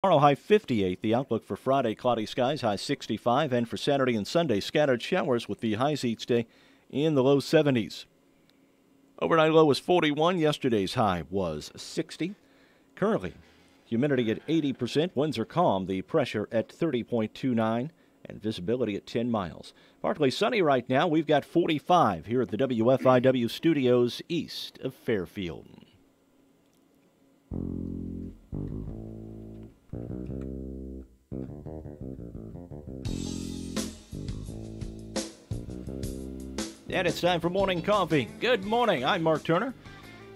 Tomorrow, high 58. The outlook for Friday, cloudy skies, high 65. And for Saturday and Sunday, scattered showers with the highs each day in the low 70s. Overnight low was 41. Yesterday's high was 60. Currently, humidity at 80%. Winds are calm. The pressure at 30.29. And visibility at 10 miles. Partly sunny right now. We've got 45 here at the WFIW studios east of Fairfield. And it's time for morning coffee. Good morning. I'm Mark Turner.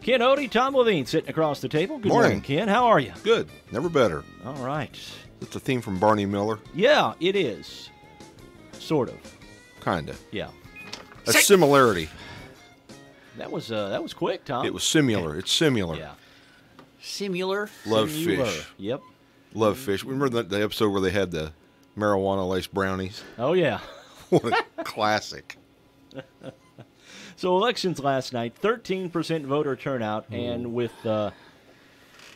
Ken Odie, Tom Levine sitting across the table. Good morning, Ken. How are you? Good. Never better. All right. It's a theme from Barney Miller. Yeah, it is. Sort of. Kinda. Yeah. A similarity. That was quick, Tom. It was similar. It's similar. Yeah. Similar. Love Similar. fish. Yep. Love fish. Remember the episode where they had the marijuana-laced brownies? Oh, yeah. What a classic. So elections last night, 13% voter turnout, and with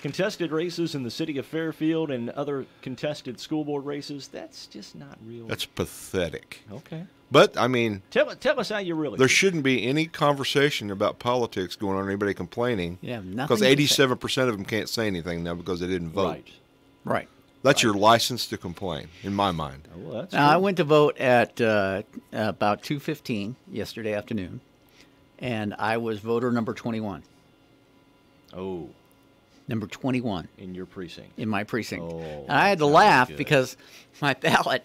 contested races in the city of Fairfield and other contested school board races, that's just not real. That's pathetic. Okay. But, I mean, Tell us how you really there feel. shouldn't be any conversation about politics going on, anybody complaining. Yeah, nothing. Because 87% of them can't say anything now because they didn't vote. Right. Right. That's your license to complain, in my mind. Oh, well, that's Now, I true. went to vote at about 2:15 yesterday afternoon, and I was voter number 21. Oh, Number 21 in your precinct. in my precinct. Oh, and I had to that's not laugh good. because my ballot.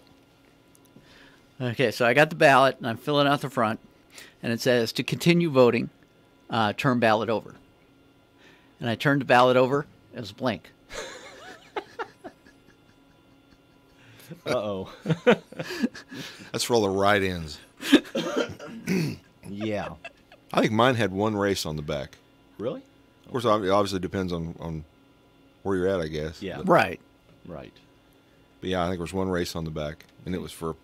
Okay, so I got the ballot, and I'm filling out the front, and it says, to continue voting, turn ballot over. And I turned the ballot over, it was blank. Uh-oh. That's for all the write-ins. Yeah. I think mine had one race on the back. Really? Of course, it obviously depends on where you're at, I guess. Yeah. Right. Right. But yeah, I think there was one race on the back, and it was for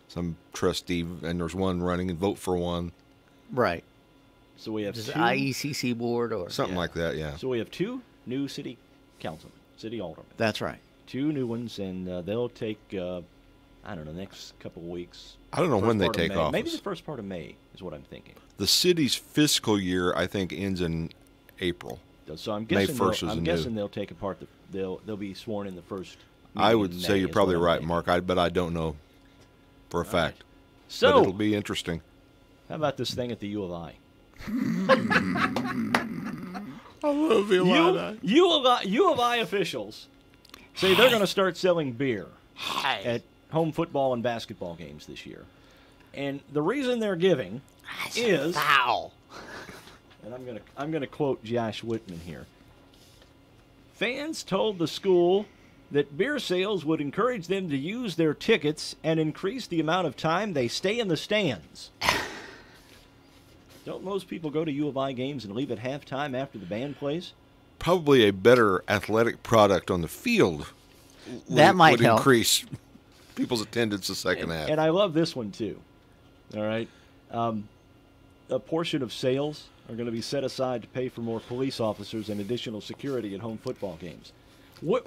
some trustee, and there's one running and vote for one, Right. So we have Just two. IECC board or. something Yeah. like that. Yeah. So we have two new city councilmen, city aldermen. That's right. Two new ones, and they'll take, I don't know, next couple of weeks. I don't know First when they part of take May. office. Maybe the first part of May is what I'm thinking. The city's fiscal year, I think, ends in April. So I'm May guessing 1st they'll, is I'm the new. guessing they'll take apart. They'll be sworn in the first. I meeting would in say May you're is probably what I'm right, thinking. Mark. But I don't know for a fact. But So it'll be interesting. how about this thing at the U of I? I love U of I officials say they're going to start selling beer at home football and basketball games this year. And the reason they're giving is, Foul. and I'm going to quote Josh Whitman here. Fans told the school that beer sales would encourage them to use their tickets and increase the amount of time they stay in the stands. Don't most people go to U of I games and leave at halftime after the band plays? Probably a better athletic product on the field. That might would help. increase people's attendance the second half. And I love this one, too. All right. A portion of sales are going to be set aside to pay for more police officers and additional security at home football games. What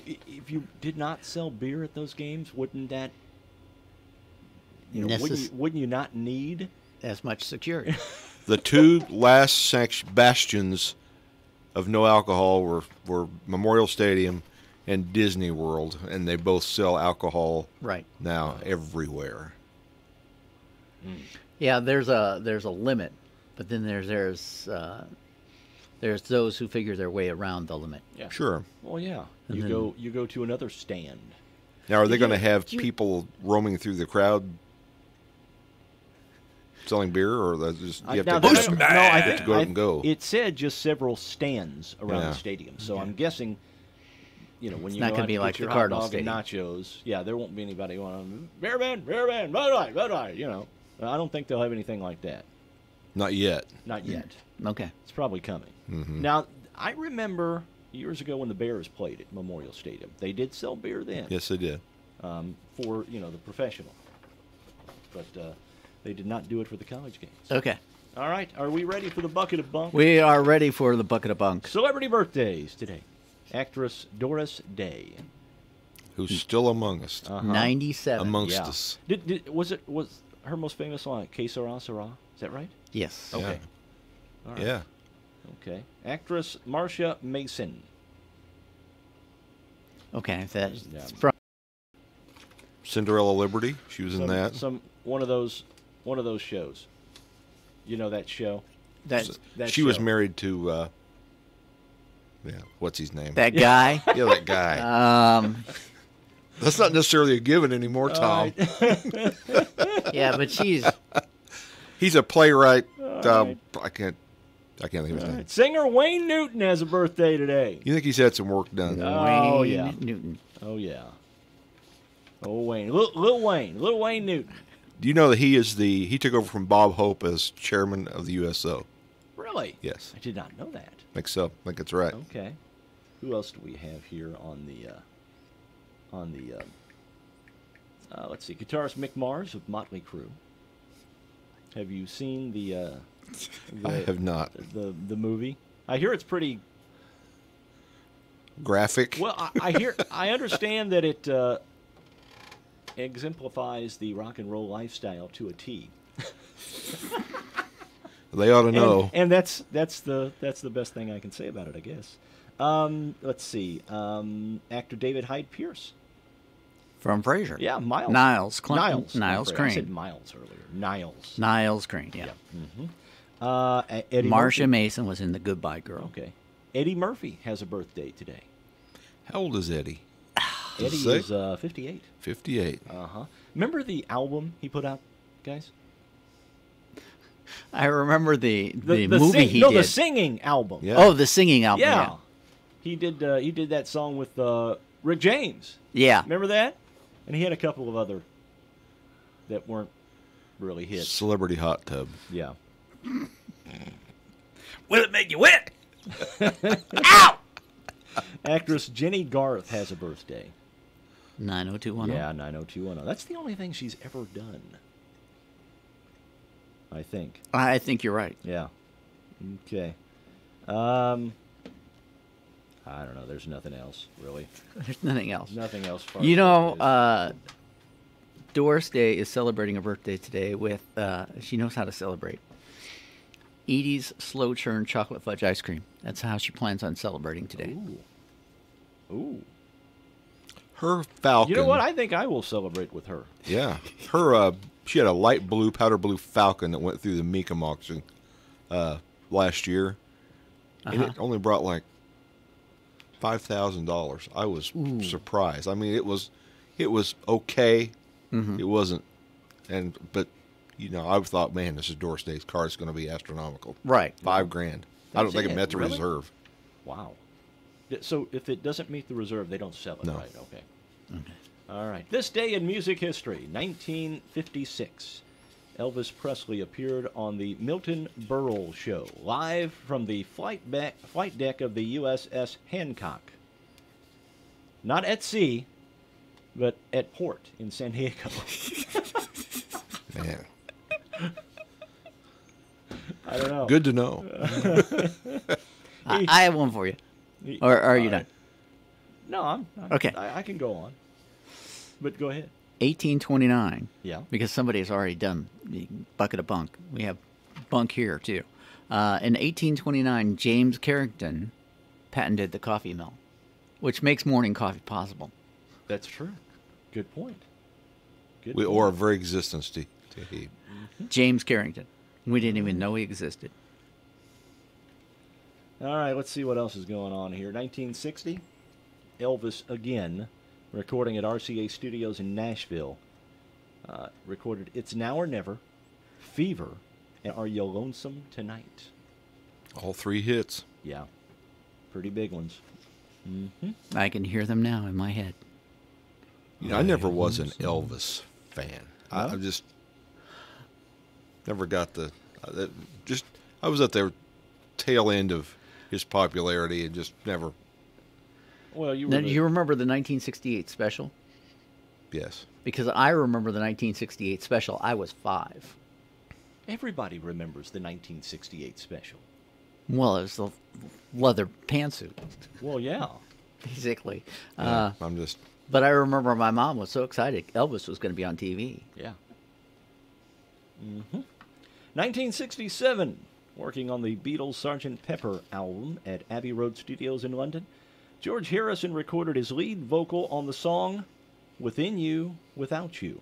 if you did not sell beer at those games? Wouldn't that, wouldn't you not need? As much security. The two last bastions of no alcohol were Memorial Stadium and Disney World, and they both sell alcohol Right. now everywhere. Yeah, there's a limit, but then there's those who figure their way around the limit. Yeah. Sure. Well, yeah. And You go to another stand. Now, are they going to have did you- people roaming through the crowd selling beer, or that's just you have Now, to, they're go, gonna- out- no, I you have think to go out and go? It said just several stands around Yeah. the stadium. So I'm guessing, when It's you not go gonna out be to like get your the hot Cardinals dog and nachos, yeah, there won't be anybody going, beer man, Bud Light. I don't think they'll have anything like that. Not yet. Not yet. Okay. It's probably coming. Mm-hmm. Now, I remember years ago when the Bears played at Memorial Stadium. They did sell beer then. Yes, they did. For the professional, but they did not do it for the college games. Okay. All right, are we ready for the bucket of bunk? We are ready for the bucket of bunk. Celebrity birthdays today. Actress Doris Day. Who's still among us. 97. Amongst Yeah. us. Was her most famous song Que Sera Sera? Is that right? Yes. Okay. Yeah. All right. Yeah. Okay. Actress Marcia Mason. Okay. That's Yeah. from. Cinderella Liberty. She was in that. One of those shows. You know that show? That She was show. married to. Yeah. What's his name? that guy. Yeah, that guy. That's not necessarily a given anymore, Tom. Yeah, but she's He's a playwright. right. I can't think of his name. Singer Wayne Newton has a birthday today. You think he's had some work done? Oh, Wayne yeah. Newton. Oh yeah. Oh Wayne, Lil Wayne Newton. Do you know that he took over from Bob Hope as chairman of the USO? Really? Yes. I did not know that. I think so. I think that's right. Okay. Who else do we have here on the let's see, guitarist Mick Mars of Motley Crue. Have you seen the I have not. the movie? I hear it's pretty Graphic. well. I understand that it exemplifies the rock and roll lifestyle to a T. They ought to know. And that's the best thing I can say about it, I guess. Let's see. Actor David Hyde Pierce. From Frasier. Yeah, Miles. Niles. Niles Crane. I said Miles earlier. Niles. Niles Crane. Yeah. Eddie Marcia Murphy. Mason was in The Goodbye Girl. Okay. Eddie Murphy has a birthday today. How old is Eddie? Eddie say? is 58. 58. Remember the album he put out, guys? I remember the movie he the did. singing album. Yeah. Oh, the singing album. Yeah. He did that song with Rick James. Yeah. Remember that? And he had a couple of other that weren't really hits. Celebrity Hot Tub. Yeah. Will it make you wet? Actress Jenny Garth has a birthday. 90210. Yeah, 90210. That's the only thing she's ever done. I think. I think you're right. Yeah. Okay. I don't know. There's nothing else, really. There's nothing else. Nothing else. Far You as know, birthdays. Doris Day is celebrating her birthday today with, she knows how to celebrate. Edie's Slow Churn Chocolate Fudge Ice Cream. That's how she plans on celebrating today. Ooh. Her Falcon. You know what? I think I will celebrate with her. Yeah. Her she had a light blue, powder blue Falcon that went through the Mecum auction last year. And it only brought like $5,000. I was surprised. I mean, it was okay. It wasn't, but you know, I thought, man, this is Doris Day's car. It's going to be astronomical. Right. $5,000. I don't think it it. met the Really? reserve. Wow. So if it doesn't meet the reserve, they don't sell it, No. right? Okay. All right. This day in music history, 1956. Elvis Presley appeared on the Milton Berle Show, live from the flight deck of the USS Hancock. Not at sea, but at port in San Diego. Man, I don't know. good to know. I have one for you. Or are you All done? right. No, I'm Okay. I can go on. But go ahead. 1829. Yeah. Because somebody has already done the bucket of bunk. We have bunk here, too. In 1829, James Carrington patented the coffee mill, which makes morning coffee possible. That's true. Good point. Good We point. owe our very existence to he. James Carrington. We didn't even know he existed. All right, let's see what else is going on here. 1960, Elvis again, recording at RCA Studios in Nashville. Recorded It's Now or Never, Fever, and Are You Lonesome Tonight? All three hits. Yeah, pretty big ones. I can hear them now in my head. You know, I never was an Elvis fan. I just never got I was at the tail end of his popularity and just never. Well, you Now, were do you remember the 1968 special? Yes. Because I remember the 1968 special. I was 5. everybody remembers the 1968 special. Well, it was the leather pantsuit. Well, yeah. basically. I'm just. But I remember my mom was so excited Elvis was going to be on TV. Yeah. 1967, working on the Beatles' Sgt. Pepper album at Abbey Road Studios in London, George Harrison recorded his lead vocal on the song Within You, Without You,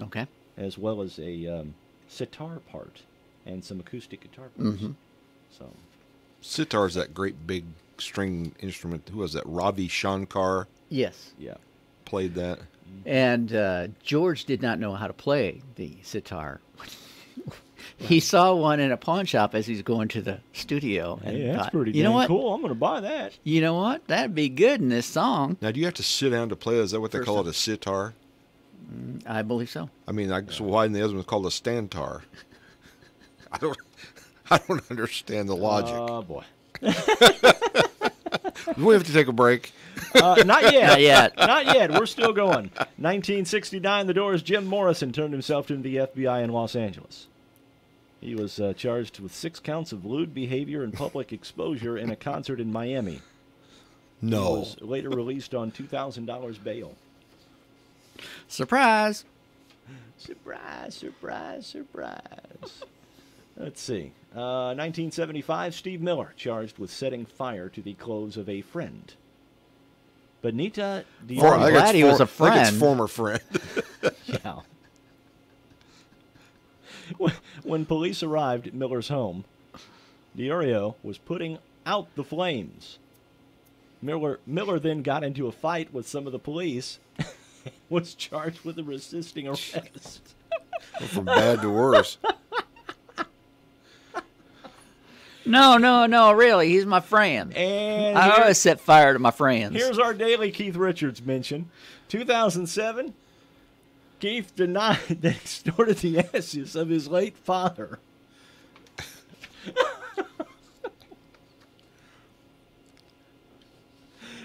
Okay. as well as a sitar part and some acoustic guitar parts. So, Sitar's that great big string instrument. Who was that? Ravi Shankar Yes. yeah. played that. And George did not know how to play the sitar. He saw one in a pawn shop as he's going to the studio. And Hey, that's thought, pretty you know dang what? cool. I'm going to buy that. You know what? That'd be good in this song. Now, do you have to sit down to play? Is that what they First call time. it, a sitar? I believe so. I mean, so why in the other one called a stantar? I don't understand the logic. Oh, boy. We have to take a break. Not yet. Not yet. Not yet. We're still going. 1969, The Doors' Jim Morrison turned himself into the FBI in Los Angeles. He was charged with 6 counts of lewd behavior and public exposure in a concert in Miami. He No. was later released on $2,000 bail. Surprise. Surprise, surprise, surprise. Let's see. 1975, Steve Miller charged with setting fire to the clothes of a friend. Benita I'm Diorio. glad he was a I think it's friend. former friend. Yeah. When police arrived at Miller's home, Diorio was putting out the flames. Miller then got into a fight with some of the police, was charged with resisting arrest. From bad to worse. No, really. He's my friend. And I always set fire to my friends. here's our daily Keith Richards mention. 2007, Keith denied that he extorted the ashes of his late father.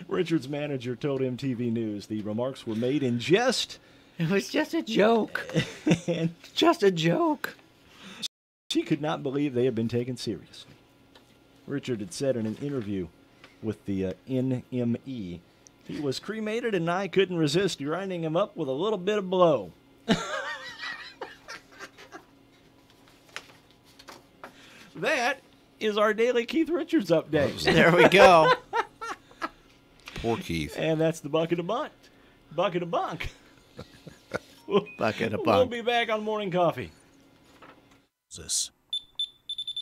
Richards' manager told MTV News the remarks were made in jest, It was just a joke. and Just a joke. she could not believe they had been taken seriously. Richard had said in an interview with the NME, he was cremated and I couldn't resist grinding him up with a little bit of blow. That is our daily Keith Richards update. There we go. Poor Keith. And that's the bucket of bunt. Bucket of bunk. Bucket of We'll bunk. be back on Morning Coffee. This.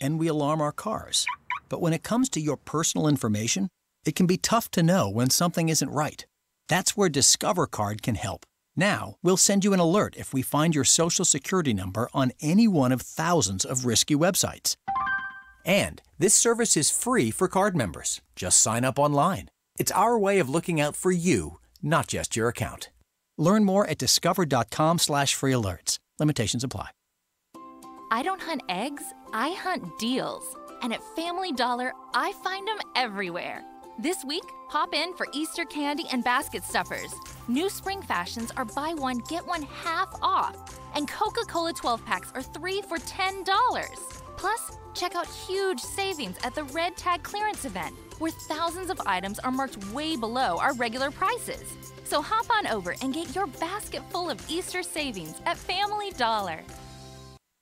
And we alarm our cars. But when it comes to your personal information, it can be tough to know when something isn't right. That's where Discover Card can help. Now, we'll send you an alert if we find your Social Security number on any one of thousands of risky websites. And this service is free for card members. Just sign up online. It's our way of looking out for you, not just your account. Learn more at discover.com/free alerts. Limitations apply. I don't hunt eggs, I hunt deals. And at Family Dollar, I find them everywhere. This week, pop in for Easter candy and basket stuffers. New spring fashions are buy one, get one half off. And Coca-Cola 12-packs are 3 for $10. Plus, check out huge savings at the Red Tag clearance event, where thousands of items are marked way below our regular prices. So hop on over and get your basket full of Easter savings at Family Dollar.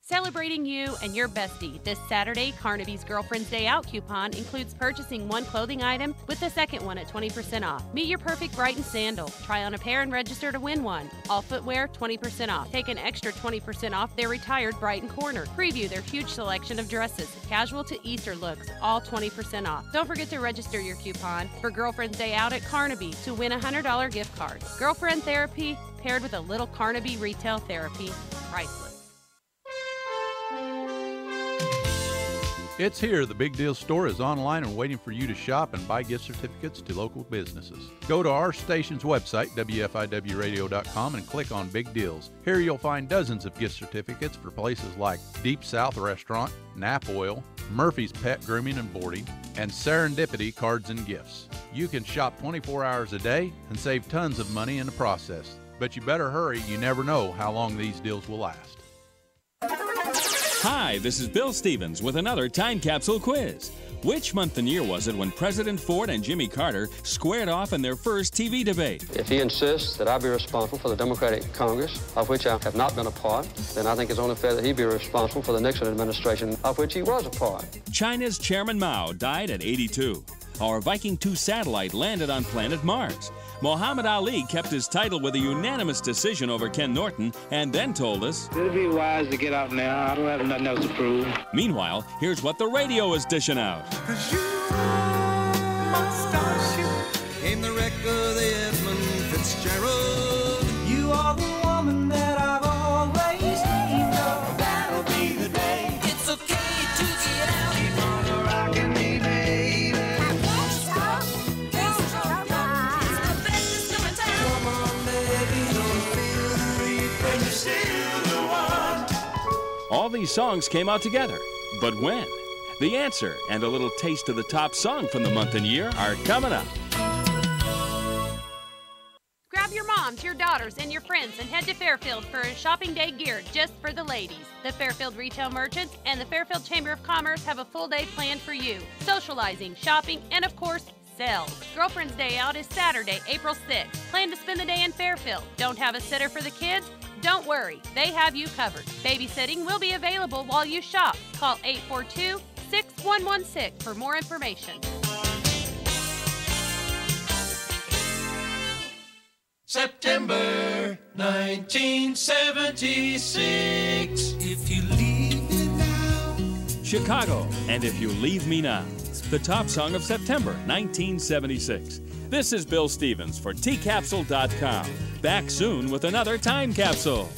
Celebrating you and your bestie this Saturday, Carnaby's Girlfriend's Day Out coupon includes purchasing one clothing item with the second one at 20% off. Meet your perfect Brighton sandal. Try on a pair and register to win one. All footwear, 20% off. Take an extra 20% off their retired Brighton corner. Preview their huge selection of dresses, casual to Easter looks, all 20% off. Don't forget to register your coupon for Girlfriend's Day Out at Carnaby to win a $100 gift card. Girlfriend therapy paired with a little Carnaby retail therapy. Priceless. It's here. The Big Deal Store is online and waiting for you to shop and buy gift certificates to local businesses. Go to our station's website, WFIWradio.com, and click on Big Deals. Here you'll find dozens of gift certificates for places like Deep South Restaurant, Nap Oil, Murphy's Pet Grooming and Boarding, and Serendipity Cards and Gifts. You can shop 24 hours a day and save tons of money in the process. But you better hurry. You never know how long these deals will last. Hi, this is Bill Stevens with another time capsule quiz. Which month and year was it when President Ford and Jimmy Carter squared off in their first TV debate? If he insists that I be responsible for the Democratic Congress, of which I have not been a part, then I think it's only fair that he be responsible for the Nixon administration, of which he was a part. China's Chairman Mao died at 82. Our Viking 2 satellite landed on planet Mars. Muhammad Ali kept his title with a unanimous decision over Ken Norton and then told us, "It'd be wise to get out now. I don't have nothing else to prove." Meanwhile, here's what the radio is dishing out. In the wreck of the Edmund Fitzgerald, you are the woman that I've always dreamed of. That'll be the day. It's okay to get out. Keep on rocking me, baby. I guess so. It's the best of time. Come on, baby, don't feel the reap when you're still the one. All these songs came out together, but when? The answer and a little taste of the top song from the month and year are coming up. Grab your moms, your daughters, and your friends and head to Fairfield for a shopping day geared just for the ladies. The Fairfield Retail Merchants and the Fairfield Chamber of Commerce have a full day planned for you. Socializing, shopping, and of course, sales. Girlfriend's Day Out is Saturday, April 6th. Plan to spend the day in Fairfield. Don't have a sitter for the kids? Don't worry, they have you covered. Babysitting will be available while you shop. Call 842-6116 for more information. September 1976. If you leave me now. Chicago, and If You Leave Me Now, the top song of September 1976. This is Bill Stevens for tcapsule.com. Back soon with another time capsule.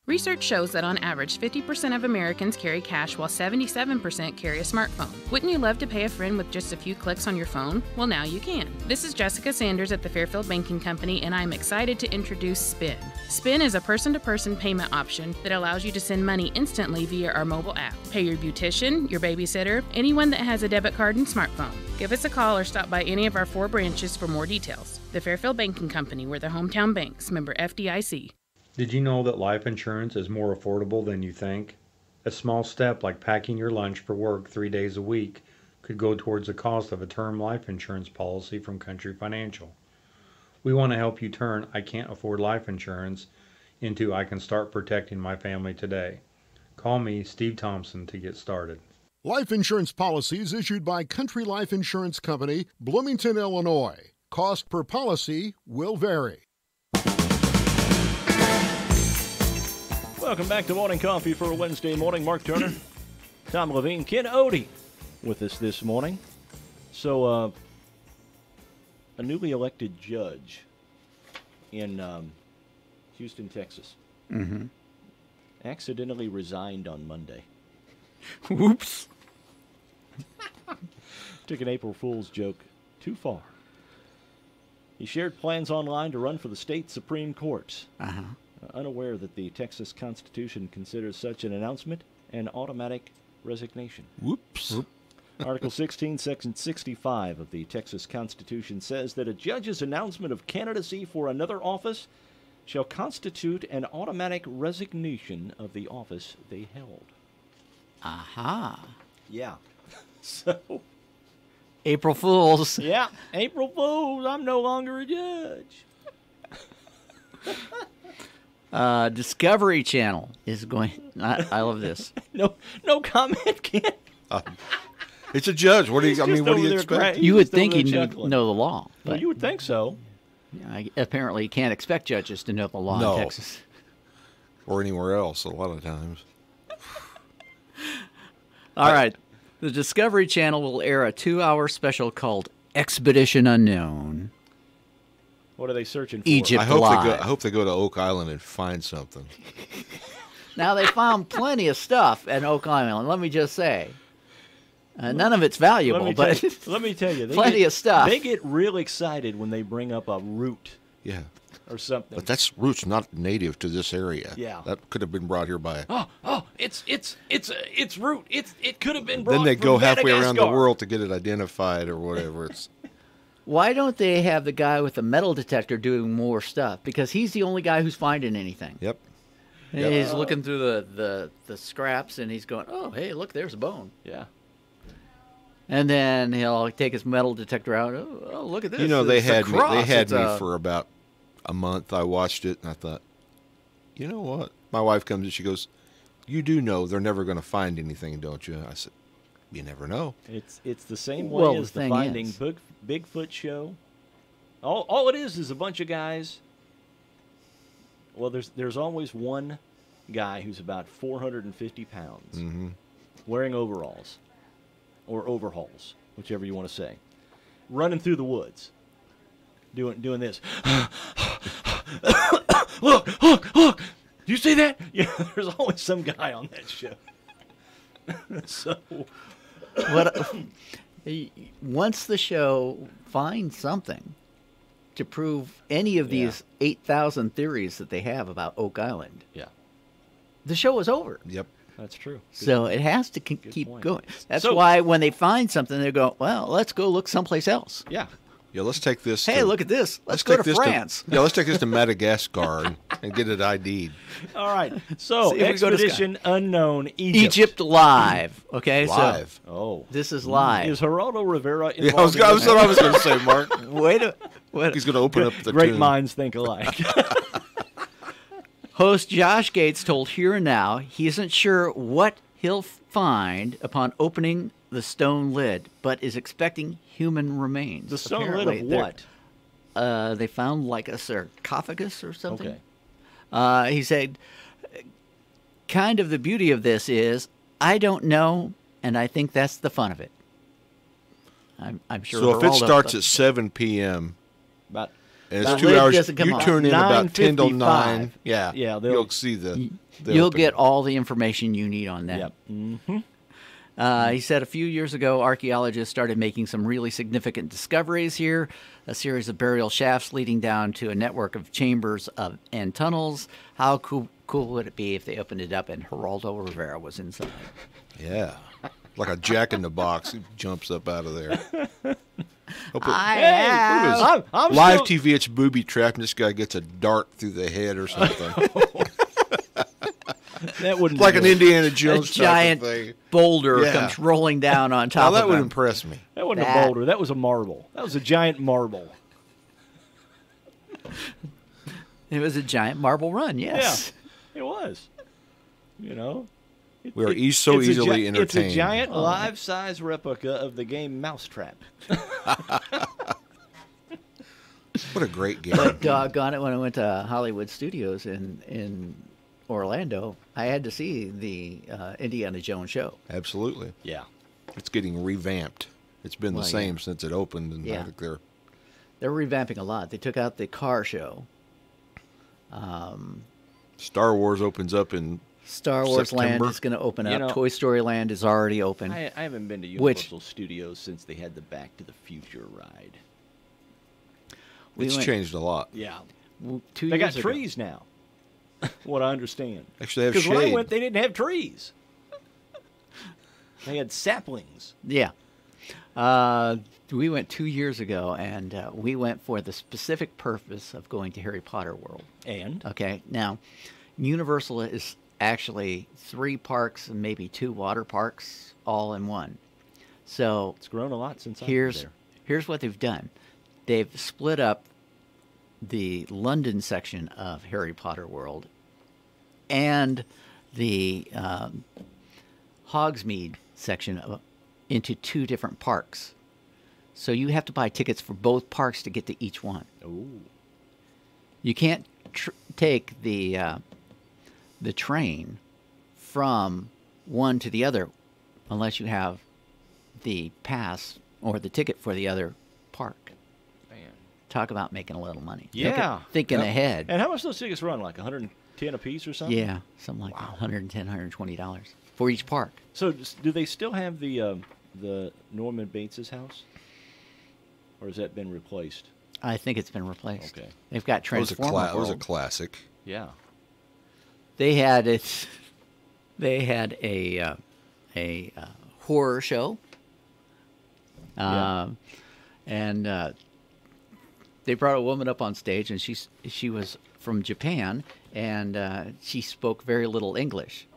Research shows that on average, 50% of Americans carry cash while 77% carry a smartphone. Wouldn't you love to pay a friend with just a few clicks on your phone? Well, now you can. This is Jessica Sanders at the Fairfield Banking Company, and I'm excited to introduce Spin. Spin is a person-to-person payment option that allows you to send money instantly via our mobile app. Pay your beautician, your babysitter, anyone that has a debit card and smartphone. Give us a call or stop by any of our 4 branches for more details. The Fairfield Banking Company, we're the hometown banks, member FDIC. Did you know that life insurance is more affordable than you think? A small step like packing your lunch for work 3 days a week could go towards the cost of a term life insurance policy from Country Financial. We want to help you turn I can't afford life insurance into I can start protecting my family today. Call me, Steve Thompson, to get started. Life insurance policies issued by Country Life Insurance Company, Bloomington, Illinois. Cost per policy will vary. Welcome back to Morning Coffee for a Wednesday morning. Mark Turner, Tom Levine, Ken Odie with us this morning. So, a newly elected judge in Houston, Texas, accidentally resigned on Monday. Whoops. Took an April Fool's joke too far. He shared plans online to run for the state Supreme Court. Unaware that the Texas Constitution considers such an announcement an automatic resignation. Whoops. Article 16, Section 65 of the Texas Constitution says that a judge's announcement of candidacy for another office shall constitute an automatic resignation of the office they held. Yeah. So, April Fools. Yeah, April Fools. I'm no longer a judge. Discovery Channel is going. I love this. No comment, Ken. It's a judge. What do you? I mean, what do you expect? You would think he'd know the law. Well, you would think so. Apparently, you can't expect judges to know the law in Texas. Or anywhere else, a lot of times. All right. The Discovery Channel will air a 2-hour special called Expedition Unknown. What are they searching for? Egypt I hope they go to Oak Island and find something. Now, they found plenty of stuff at Oak Island, let me just say. None of it's valuable, but let me tell you, plenty of stuff. They get real excited when they bring up a root. Yeah. Or something. But that's root's not native to this area. Yeah. That could have been brought here by. It's root. It could have been brought. Then they go halfway around the Madagascar. world to get it identified or whatever. It's. Why don't they have the guy with the metal detector doing more stuff? Because he's the only guy who's finding anything. Yep. He's looking through the scraps, and he's going, "Oh, hey, look, there's a bone." Yeah. And then he'll take his metal detector out. Oh, look at this! You know, they It's a had me. They cross. had It's me a- for about a month. I watched it, and I thought, you know what? My wife comes and she goes, "You do know they're never going to find anything, don't you?" I said, "You never know." It's the same way Well, as the the thing Finding is- Bigfoot show. All it is a bunch of guys. Well, there's always one guy who's about 450 pounds, Mm-hmm. wearing overalls or overhauls, whichever you want to say, running through the woods, doing this. Look! Do you see that? Yeah, there's always some guy on that show. So, once the show finds something to prove any of these 8,000 theories that they have about Oak Island, yeah, the show is over. Yep. That's true. So it has to keep point. going. That's So- why when they find something, they go, well, let's go look someplace else. Yeah. Yeah, let's take this. Hey, to, look at this. Let's go take to this France. yeah, let's take this to Madagascar and get it ID'd. All right. So, See if we go to Expedition Unknown Egypt. Egypt live. Okay, Live. Oh. this is live. Is Geraldo Rivera Yeah, I was involved in this? what I was going to say, Mark. Wait a He's going to open up the Great tune. minds think alike. Host Josh Gates told Here and Now he isn't sure what he'll find upon opening the stone lid, but is expecting human remains. The stone Apparently, lid of they're- what? They found like a sarcophagus or something. Okay. He said, kind of the beauty of this is, I don't know, and I think that's the fun of it. I'm sure. So if it Geraldo starts thought- at 7 p.m. About and The it's 2 lid hours, doesn't come you on. turn in about 10 till 9. 9:55. Yeah, Yeah, you'll see the you'll opening. get all the information you need on that. Yep. Mm-hmm. He said a few years ago, archaeologists started making some really significant discoveries here. A series of burial shafts leading down to a network of chambers and tunnels. How cool would it be if they opened it up and Geraldo Rivera was inside? Yeah, like a jack in the box who jumps up out of there. I'm Live still- TV, it's booby trap, and this guy gets a dart through the head or something. That wouldn't like be an good. Indiana A Jones giant type of thing. boulder Yeah. comes rolling down on Now top that of would him. impress me. That wasn't That- a boulder. That was a marble. That was a giant marble. It was a giant marble run, yes. Yeah, it was. You know? We are It's so a easily It's entertained. a giant life-size replica of the game Mousetrap. What a great game. But doggone it, when I went to Hollywood Studios in Orlando, I had to see the Indiana Jones show. Absolutely. Yeah. It's getting revamped. It's been Well, the same since it opened, and Yeah. I think they're They're revamping a lot. They took out the car show. Star Wars opens up in Star Wars Land September. is going to open You up. know, Toy Story Land is already open. I haven't been to Which- Universal Studios since they had the Back to the Future ride. We It's went- changed a lot. Yeah. 2 They got years ago. trees now. What I understand. Actually, they have Because when I shade. went, they didn't have trees. They had saplings. Yeah. We went 2 years ago, and we went for the specific purpose of going to Harry Potter World. And? Okay, now, Universal is actually 3 parks and maybe 2 water parks all in one. So It's grown a lot since I was here's there. here's what they've done. They've split up the London section of Harry Potter World and the Hogsmeade section into 2 different parks. So you have to buy tickets for both parks to get to each one. Ooh. You can't take the train from one to the other unless you have the pass or the ticket for the other park. Man. Talk about making a little money. Yeah. Thinking Yep. ahead. And how much those tickets run? Like 110 a piece or something? Yeah, something like that. $110, $120 for each park. So do they still have the Norman Bates' house? Or has that been replaced? I think it's been replaced. Okay. They've got It was a Transformer it was a World. classic. Yeah. They had it. They had a horror show, Yeah. and they brought a woman up on stage, and she was from Japan, and she spoke very little English,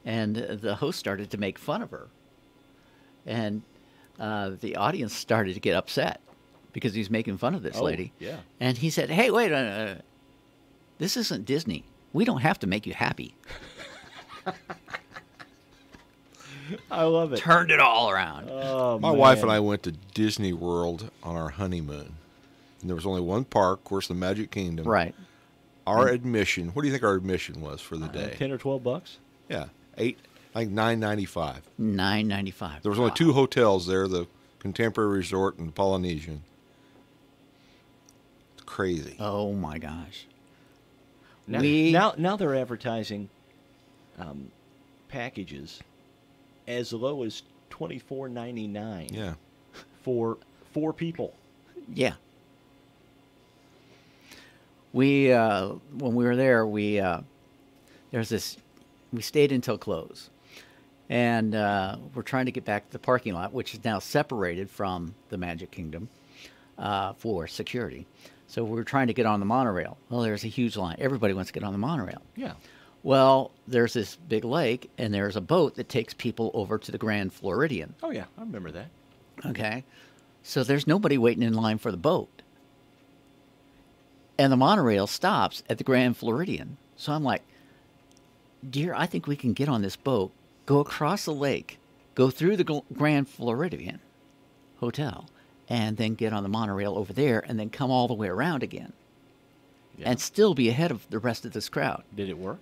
and the host started to make fun of her, and the audience started to get upset because he's making fun of this lady. Yeah. And he said, "Hey, wait, this isn't Disney. We don't have to make you happy." I love it. Turned it all around. Oh, My wife and I went to Disney World on our honeymoon. And there was only one park, of course, the Magic Kingdom. Right. Our admission, what do you think our admission was for the day? 10 or 12 bucks? Yeah. I think $9.95. $9.95. There was only 2 hotels there, the Contemporary Resort and the Polynesian. It's crazy. Oh my gosh. Now they're advertising packages as low as $24.99. Yeah. For 4 people. Yeah. We when we were there, we stayed until close, and we're trying to get back to the parking lot, which is now separated from the Magic Kingdom for security. So we're trying to get on the monorail. Well, there's a huge line. Everybody wants to get on the monorail. Yeah. Well, there's this big lake, and there's a boat that takes people over to the Grand Floridian. Oh, yeah. I remember that. Okay. So there's nobody waiting in line for the boat. And the monorail stops at the Grand Floridian. So I'm like, dear, I think we can get on this boat, go across the lake, go through the Grand Floridian Hotel, and then get on the monorail over there, and then come all the way around again. Yeah. And still be ahead of the rest of this crowd. Did it work?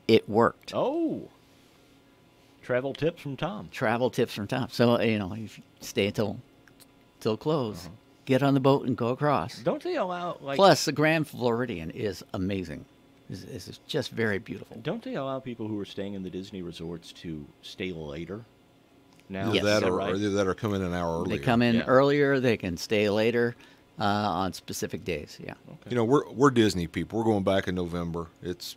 It worked. Oh. Travel tips from Tom. Travel tips from Tom. So, if you stay until close, get on the boat and go across. Don't they allow, Plus, the Grand Floridian is amazing. It's just very beautiful. Don't they allow people who are staying in the Disney resorts to stay later? Now, Yes. That or come in an hour earlier. They come in earlier. They can stay later on specific days. Yeah. Okay. We're Disney people. We're going back in November. It's,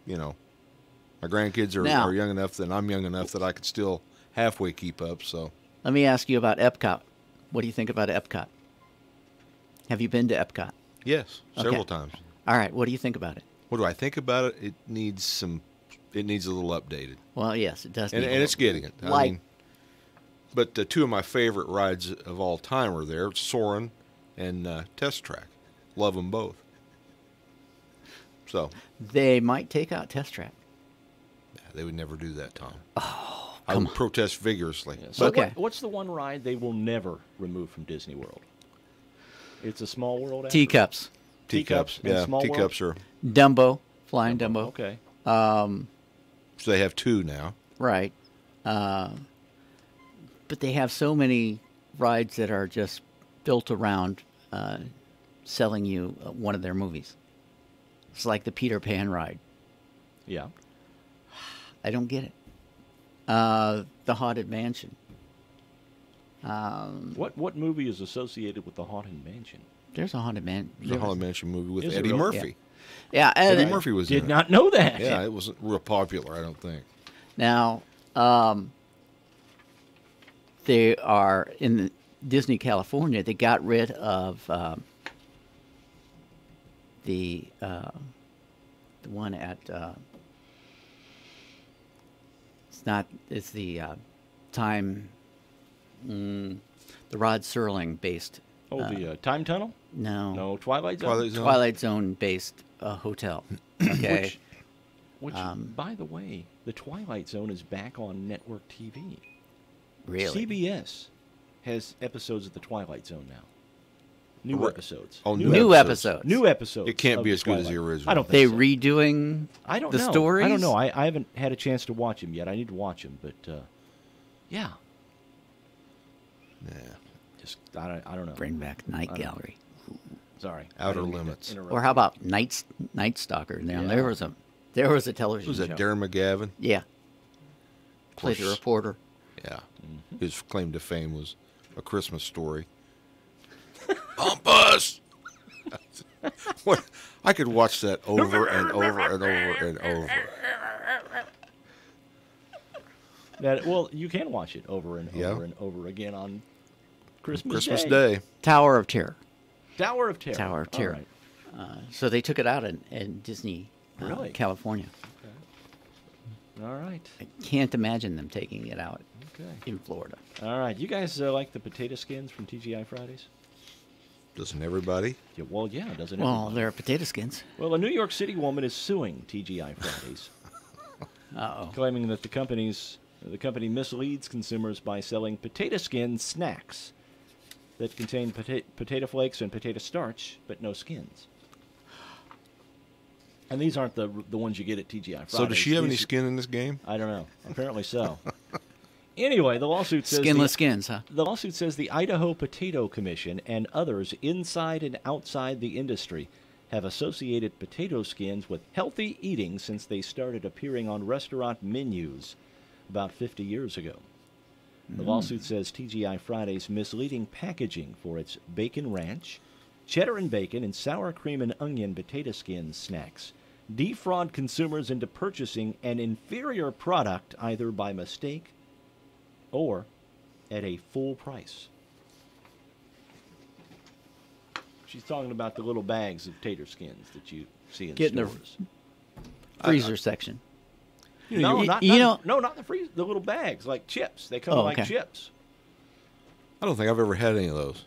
my grandkids are young enough that I'm young enough that I could still halfway keep up. So let me ask you about Epcot. What do you think about Epcot? Have you been to Epcot? Yes, several times. All right. What do you think about it? What do I think about it? It needs a little updated. Well, yes, it does. And it's getting it. But 2 of my favorite rides of all time are there: Soarin' and Test Track. Love them both. So they might take out Test Track. They would never do that, Tom. Oh, I would protest vigorously. Yeah, so what's the one ride they will never remove from Disney World? It's a Small World. Teacups. Teacups. Yeah, teacups are Dumbo, Flying Dumbo. Okay. So they have 2 now. Right. But they have so many rides that are just built around selling you one of their movies. It's like the Peter Pan ride. Yeah. I don't get it. The Haunted Mansion. What movie is associated with the Haunted Mansion? There's a Haunted Mansion. There's a Haunted Mansion movie with Eddie Murphy. Yeah, Eddie Murphy was in it. Did not know that. Yeah, it wasn't real popular, I don't think. Now, they are in Disney California. They got rid of the one at it's the time the Rod Serling based. The Time Tunnel? No, Twilight Zone. Twilight Zone based hotel. Okay. Which, by the way, the Twilight Zone is back on network TV. Really? CBS has episodes of the Twilight Zone now. New episodes. Oh, new episodes. New episodes. It can't be as good as the original. I don't think so. Redoing I don't the know. stories? I don't know. I haven't had a chance to watch them yet. I need to watch them, but yeah. Yeah. Just I don't know. Bring back Night Gallery. Sorry. Outer Limits. Or how about Night Stalker? Now there was a television was show. that Darren McGavin? Yeah. Played a reporter. Yeah. His claim to fame was A Christmas Story. Bumpus! I could watch that over and over and over and over. Well, you can watch it over and over and over again on Christmas Day. Tower of Terror. Tower of Terror. Tower of All Terror. right. So they took it out in Disney, Really? California. All right. I can't imagine them taking it out Okay. in Florida. All right. You guys like the potato skins from TGI Fridays? Doesn't everybody? Yeah, well, yeah, doesn't Well, everybody? they're potato skins. Well, a New York City woman is suing TGI Fridays, Uh-oh. claiming that the company misleads consumers by selling potato skin snacks that contain potato flakes and potato starch, but no skins. And these aren't the ones you get at TGI Fridays. So does she have any These- skin in this game? I don't know. Apparently so. Anyway, the lawsuit says Skinless skins, huh? The lawsuit says the Idaho Potato Commission and others inside and outside the industry have associated potato skins with healthy eating since they started appearing on restaurant menus about 50 years ago. The lawsuit says TGI Fridays' misleading packaging for its bacon ranch, cheddar and bacon, and sour cream and onion potato skin snacks defraud consumers into purchasing an inferior product either by mistake or at a full price. She's talking about the little bags of tater skins that you see in Get in the stores. freezer section. No, not the freezer. The little bags, like chips. They come like chips. I don't think I've ever had any of those.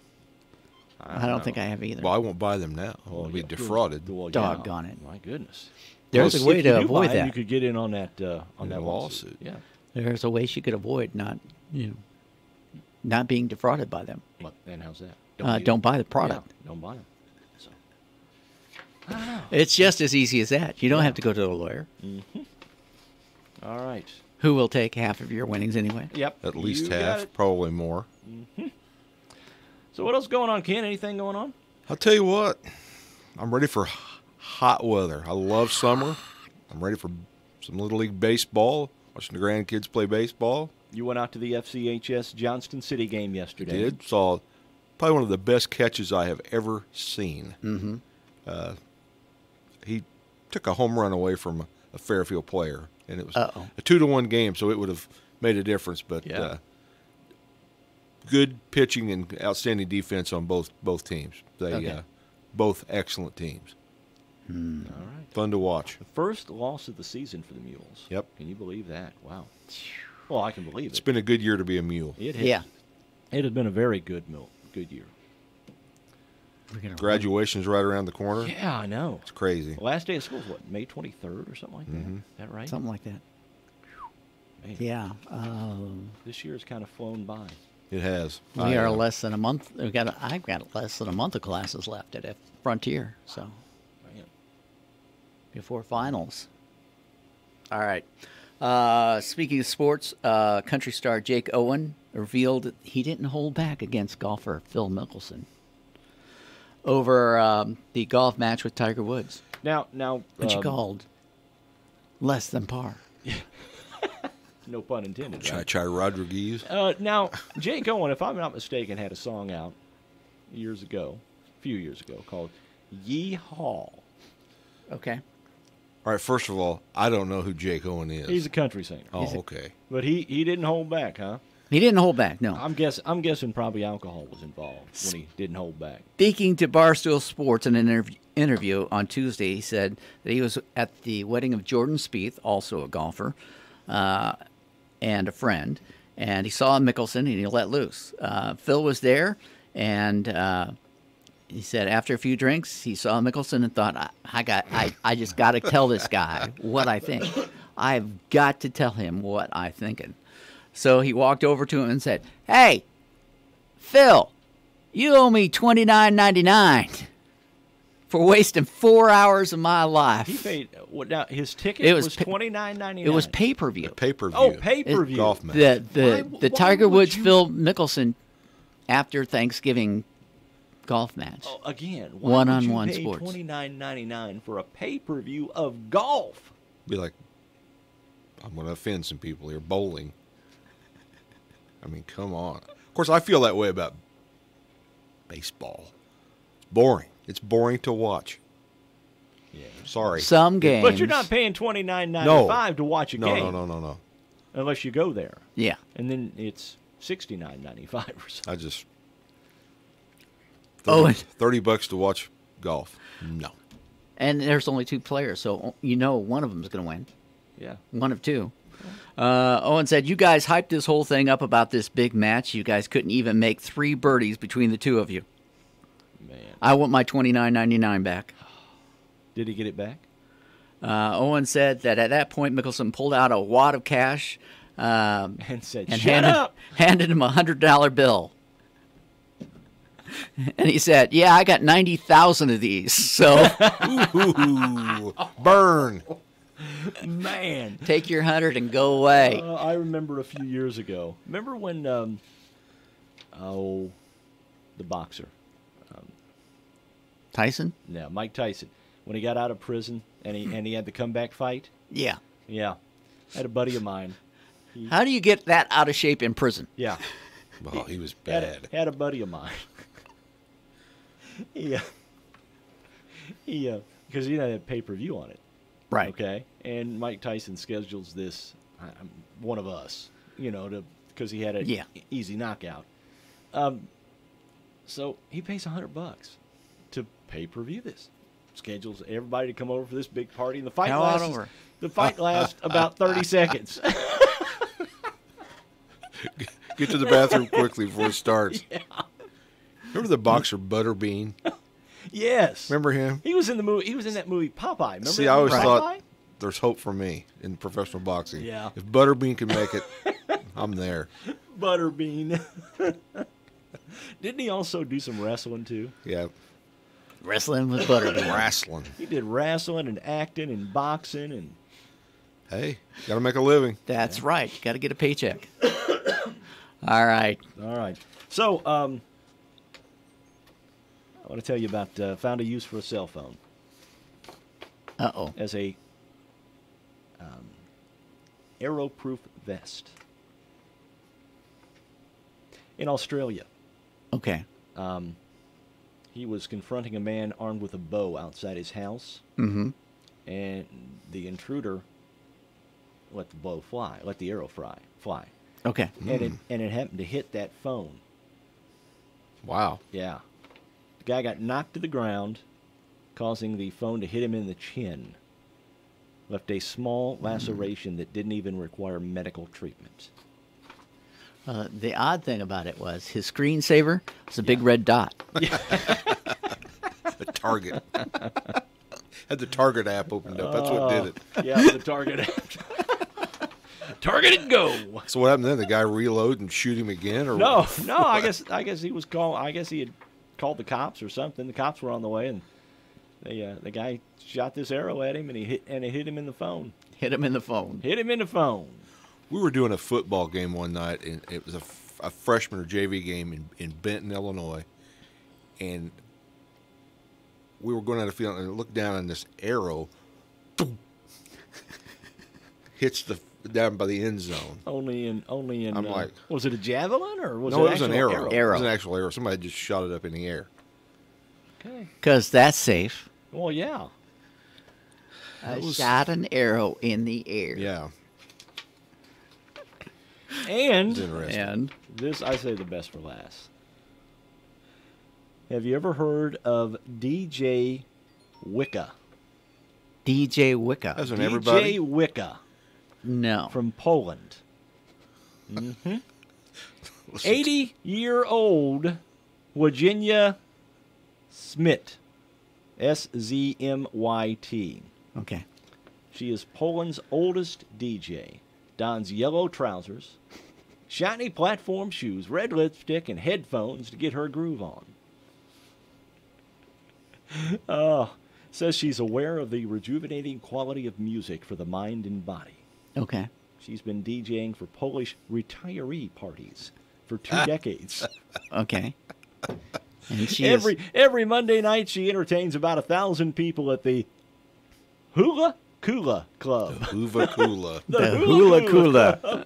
I don't think I have either. Well, I won't buy them now. I'll be defrauded. Well, Doggone it. My goodness. There's a way to avoid You that. could get in on that lawsuit. Yeah. There's a way she could avoid not being defrauded by them. What? And how's that? Don't buy the product. Yeah, don't buy them. So. It's just as easy as that. You don't have to go to a lawyer. Mm-hmm. All right. Who will take half of your winnings anyway? Yep. At least You got half, it. probably more. Mm-hmm. So what else going on, Ken? Anything going on? I'll tell you what. I'm ready for hot weather. I love summer. I'm ready for some Little League baseball, watching the grandkids play baseball. You went out to the FCHS Johnston City game yesterday. Did. Saw probably one of the best catches I have ever seen. Mm-hmm. He took a home run away from a Fairfield player, and it was Uh-oh. a 2-1 game, so it would have made a difference. But good pitching and outstanding defense on both teams. They both excellent teams. All right. Fun to watch. The first loss of the season for the Mules. Yep. Can you believe that? Wow. Well, I can believe It's it. been a good year to be a Mule. It has. It has been a very good year. Graduation's right around the corner. Yeah, I know. It's crazy. The last day of school is what, May 23rd or something like that? Mhm. Is that right? Something like that. Man. Yeah. This year has kind of flown by. It has. We are less than a month. I've got less than a month of classes left at Frontier. So Man. before finals. All right. Speaking of sports, country star Jake Owen revealed that he didn't hold back against golfer Phil Mickelson over the golf match with Tiger Woods, Now, which he called less than par. no pun intended. Right? Chai Rodriguez. Now, Jake Owen, if I'm not mistaken, had a song out a few years ago, called Yee-Haw. Okay. All right, first of all, I don't know who Jake Owen is. He's a country singer. Oh, okay. But he didn't hold back, huh? He didn't hold back, no. I'm guessing probably alcohol was involved when he didn't hold back. Speaking to Barstool Sports in an interview on Tuesday, he said that he was at the wedding of Jordan Spieth, also a golfer, and a friend, and he saw Mickelson and he let loose. Phil was there, and he said after a few drinks, he saw Mickelson and thought, I just got to tell this guy what I think. I've got to tell him what I'm thinking. So he walked over to him and said, "Hey, Phil, you owe me $29.99 for wasting 4 hours of my life." He paid. Now his ticket was $29.99. It was pay-per-view. Pay-per-view. Oh, pay-per-view. Golf match. The Tiger Woods Phil Mickelson after Thanksgiving golf match. Oh, again, one-on-one would you pay sports. $29.99 for a pay-per-view of golf? Be like, I'm going to offend some people here. Bowling. I mean, come on. Of course, I feel that way about baseball. It's boring. It's boring to watch. Yeah. Sorry. Some games. But you're not paying $29.95 to watch a game. No. Unless you go there. Yeah. And then it's $69.95 or something. $30 to watch golf. No. And there's only 2 players, so you know one of them is going to win. Yeah. One of 2. Owen said, you guys hyped this whole thing up about this big match. You guys couldn't even make 3 birdies between the 2 of you. Man. I want my $29.99 back. Did he get it back? Owen said that at that point, Mickelson pulled out a wad of cash and said, and "Shut up!" handed him a $100 bill. And he said, "Yeah, I got 90,000 of these." So, Ooh, burn. Man, take your 100 and go away. I remember a few years ago. Remember when, the boxer, Tyson? No, Mike Tyson, when he got out of prison and he had the comeback fight. Yeah. Yeah, I had a buddy of mine. How do you get that out of shape in prison? Yeah. Well, he was bad. Had a buddy of mine. Because they had pay-per-view on it. Right. Okay. And Mike Tyson schedules this, one of us, because he had an easy knockout. So he pays $100 to pay-per-view this. Schedules everybody to come over for this big party, and the fight lasts about 30 seconds. Get to the bathroom quickly before it starts. Yeah. Remember the boxer Butterbean? Yes. Remember him? He was in the movie. He was in that movie Popeye. Remember? See, I always thought there's hope for me in professional boxing. Yeah. If Butterbean can make it, I'm there. Butterbean. Didn't he also do some wrestling too? Yeah. Wrestling with Butterbean. Wrestling. He did wrestling and acting and boxing and. Hey, got to make a living. That's right. Got to get a paycheck. All right. All right. So, I want to tell you about found a use for a cell phone. Uh-oh. As a arrow-proof vest in Australia. Okay. He was confronting a man armed with a bow outside his house. Mm-hmm. And the intruder let the bow fly, let the arrow fly. Okay. And it happened to hit that phone. Wow. Yeah. The guy got knocked to the ground, causing the phone to hit him in the chin. Left a small laceration that didn't even require medical treatment. The odd thing about it was his screensaver was a big red dot. The Target. Had the Target app opened up. That's what did it. Yeah, the Target app. Target and go. So what happened then? The guy reload and shoot him again, or no? what? I guess he was called. I guess he had called the cops or something. The cops were on the way, and the guy shot this arrow at him, and it hit him in the phone. Hit him in the phone. Hit him in the phone. We were doing a football game one night, and it was a freshman or JV game in Benton, Illinois, and we were going out of the field and looked down, and this arrow boom, hits down by the end zone. Only in. I'm like, was it a javelin or was it? No, it was an arrow? It was an actual arrow. Somebody just shot it up in the air. Okay. Because that's safe. Well, yeah. I shot an arrow in the air. Yeah. And this, I say the best for last. Have you ever heard of DJ Wicca? DJ Wicca. As in everybody? DJ Wicca. No. From Poland. Mm-hmm. 80-year-old Virginia Smyt. S-Z-M-Y-T. Okay. She is Poland's oldest DJ. Dons yellow trousers, shiny platform shoes, red lipstick, and headphones to get her groove on. Says she's aware of the rejuvenating quality of music for the mind and body. Okay. She's been DJing for Polish retiree parties for 2 decades. Okay. And she every Monday night she entertains about 1,000 people at the Hula Kula Club. The Hula Kula. The Hula Kula.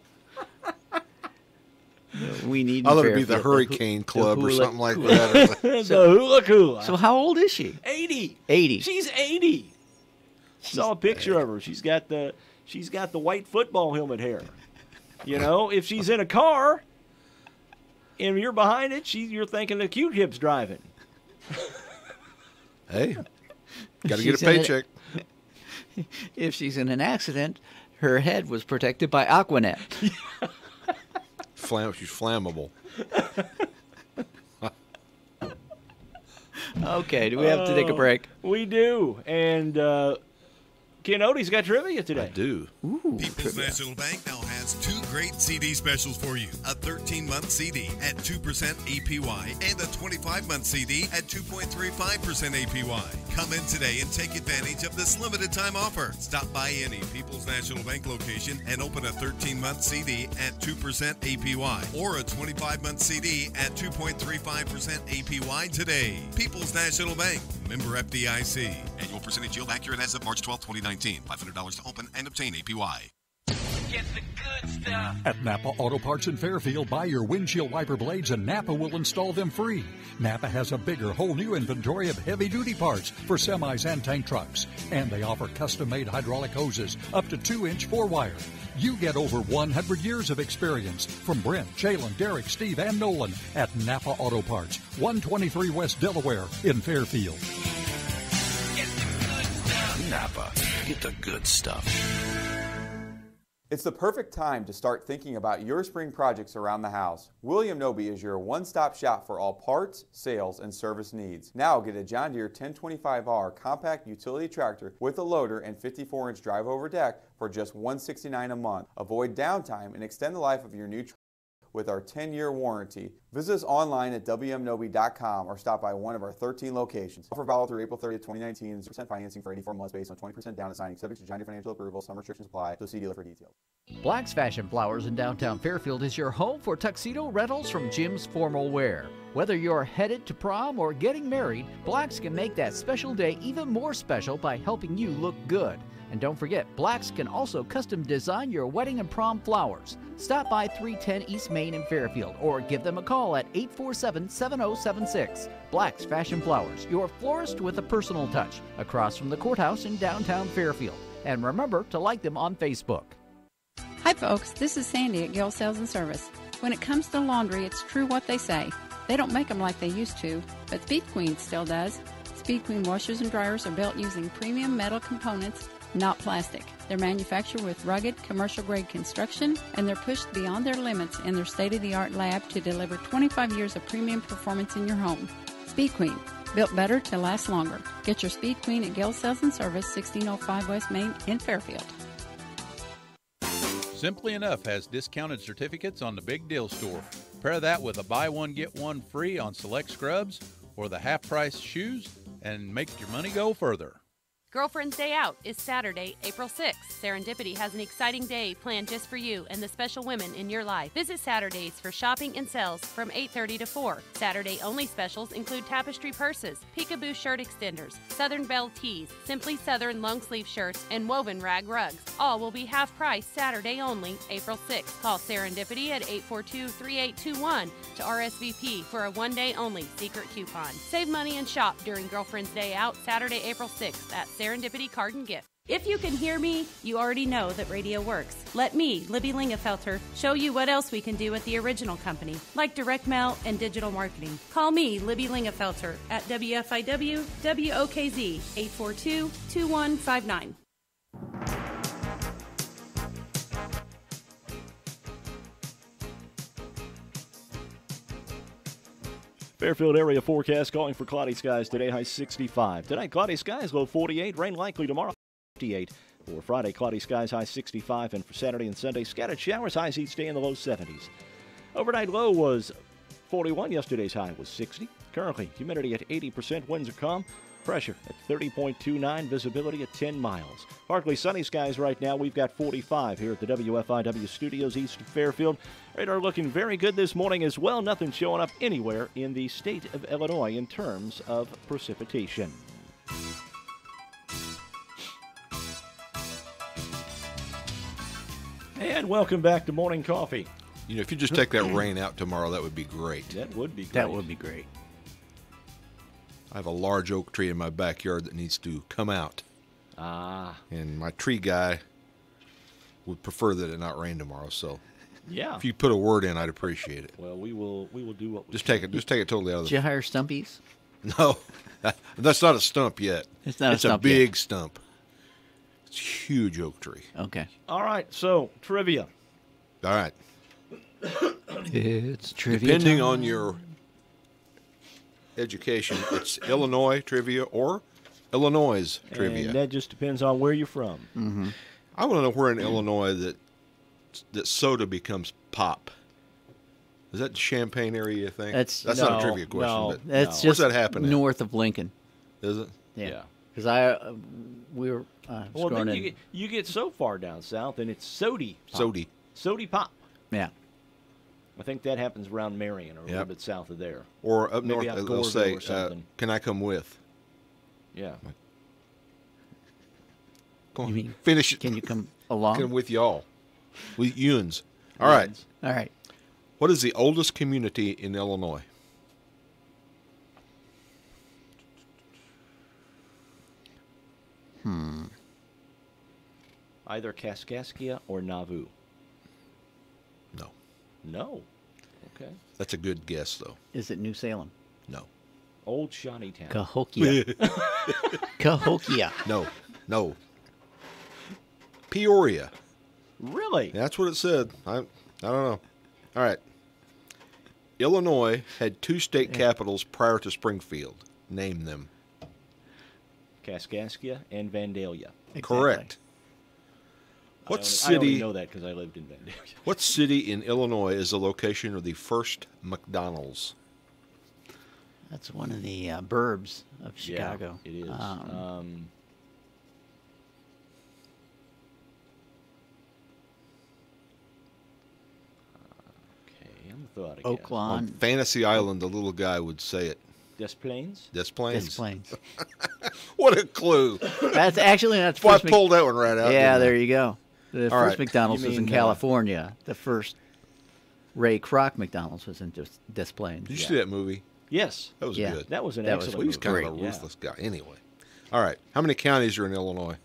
We need. I thought it'd be the Hurricane Club or something like that. The Hula Kula. So how old is she? 80. 80. She's 80. Saw a picture of her. She's got the white football helmet hair. You know, if she's in a car and you're behind it, you're thinking the Q-tip's driving. Hey, got to get a paycheck. If she's in an accident, her head was protected by Aquanet. She's flammable. Okay, do we have to take a break? We do. And Ken Odie's got trivia today. I do. Ooh, People's National Bank now has 2 great CD specials for you. A 13-month CD at 2% APY and a 25-month CD at 2.35% APY. Come in today and take advantage of this limited time offer. Stop by any People's National Bank location and open a 13-month CD at 2% APY or a 25-month CD at 2.35% APY today. People's National Bank, member FDIC. Annual percentage yield accurate as of March 12, 2019. $500 to open and obtain APY. Get the good stuff. At Napa Auto Parts in Fairfield, buy your windshield wiper blades and Napa will install them free. Napa has a bigger, whole new inventory of heavy-duty parts for semis and tank trucks. And they offer custom-made hydraulic hoses up to 2-inch 4-wire. You get over 100 years of experience from Brent, Jalen, Derek, Steve, and Nolan at Napa Auto Parts, 123 West Delaware in Fairfield. Get the good stuff. Napa, get the good stuff. It's the perfect time to start thinking about your spring projects around the house. William Noby is your one-stop shop for all parts, sales, and service needs. Now get a John Deere 1025R compact utility tractor with a loader and 54-inch drive-over deck for just $169 a month. Avoid downtime and extend the life of your new tractor with our 10-year warranty. Visit us online at wmnoby.com or stop by one of our 13 locations. Offer valid through April 30th, 2019. 0% financing for 84 months based on 20% down and signing, subject to John Deere financial approval. Some restrictions apply. So see dealer for details. Black's Fashion Flowers in downtown Fairfield is your home for tuxedo rentals from Jim's Formal Wear. Whether you're headed to prom or getting married, Black's can make that special day even more special by helping you look good. And don't forget, Black's can also custom design your wedding and prom flowers. Stop by 310 East Main in Fairfield or give them a call at 847-7076. Black's Fashion Flowers, your florist with a personal touch, across from the courthouse in downtown Fairfield. And remember to like them on Facebook. Hi folks, this is Sandy at Gill Sales and Service. When it comes to laundry, it's true what they say. They don't make them like they used to, but Speed Queen still does. Speed Queen washers and dryers are built using premium metal components, not plastic. They're manufactured with rugged, commercial-grade construction, and they're pushed beyond their limits in their state-of-the-art lab to deliver 25 years of premium performance in your home. Speed Queen, built better to last longer. Get your Speed Queen at Gill Sales and Service, 1605 West Main in Fairfield. Simply Enough has discounted certificates on the Big Deal Store. Pair that with a buy one, get one free on select scrubs or the half-price shoes and make your money go further. Girlfriend's Day Out is Saturday, April 6th. Serendipity has an exciting day planned just for you and the special women in your life. Visit Saturdays for shopping and sales from 8:30 to 4. Saturday-only specials include tapestry purses, peekaboo shirt extenders, Southern Belle tees, Simply Southern long-sleeve shirts, and woven rag rugs. All will be half price Saturday only, April 6th. Call Serendipity at 842-3821 to RSVP for a one-day-only secret coupon. Save money and shop during Girlfriend's Day Out, Saturday, April 6th at Serendipity Card and Gift. If you can hear me, you already know that radio works. Let me, Libby Lingefelter, show you what else we can do at the original company, like direct mail and digital marketing. Call me, Libby Lingefelter, at WFIW WOKZ 842-2159. Fairfield area forecast calling for cloudy skies today, high 65. Tonight, cloudy skies, low 48. Rain likely tomorrow, 58. For Friday, cloudy skies, high 65. And for Saturday and Sunday, scattered showers, highs each day in the low 70s. Overnight low was 41. Yesterday's high was 60. Currently, humidity at 80%. Winds are calm. Pressure at 30.29. Visibility at 10 miles. Partly sunny skies right now. We've got 45 here at the WFIW studios east of Fairfield. Radar looking very good this morning as well. Nothing showing up anywhere in the state of Illinois in terms of precipitation. And welcome back to Morning Coffee. You know, if you just take that rain out tomorrow, that would be great. That would be great. That would be great. I have a large oak tree in my backyard that needs to come out. And my tree guy would prefer that it not rain tomorrow. So, yeah, if you put a word in, I'd appreciate it. Well, we will do what we just take it totally out of the. Did you hire Stumpies? No, that's not a stump yet. It's not a stump a yet. big stump. It's a huge oak tree. Okay. All right, so trivia. All right. It's trivia Depending time. on your education, it's Illinois trivia or Illinois trivia. And that just depends on where you're from. Mm-hmm. I want to know where in Illinois that soda becomes pop. Is that the Champaign area, you think? That's not a trivia question, but That's where's just that happening? north of Lincoln. Is it? Yeah. Because we were Well, going then in. you get so far down south, and it's sody pop. Sody. Sody pop. Yeah. I think that happens around Marion or a little bit south of there. Or up Maybe north, out they'll Goreville say, or something. can I come with? Yeah. Come on, You mean, finish it. Can you come along? Come with y'all. With Yuns. All right. All right. What is the oldest community in Illinois? Either Kaskaskia or Nauvoo. No. No. Okay. That's a good guess, though. Is it New Salem? No. Old Shawneetown. Cahokia. Cahokia. No. Peoria. Really? That's what it said. I don't know. All right. Illinois had 2 state capitals prior to Springfield. Name them. Kaskaskia and Vandalia. Correct. What I city? only know that because I lived in Vandalia. What city in Illinois is the location of the first McDonald's? That's one of the burbs of Chicago. Yeah, it is. Okay, I'm thought again. Oak Lawn. On Fantasy Island, the little guy would say it. Des Plaines? Des Plaines. Des Plaines. What a clue. That's actually not the Well, I first. pulled that one right out. Yeah, didn't I? there you go. The All first right. McDonald's You was in mean, California. The first Ray Kroc McDonald's was in Des Plaines. Did you see that movie? Yes. That was Yeah. good. That was an That was excellent Well, he's movie. kind of a Great, yeah. ruthless guy. Anyway. All right. How many counties are in Illinois?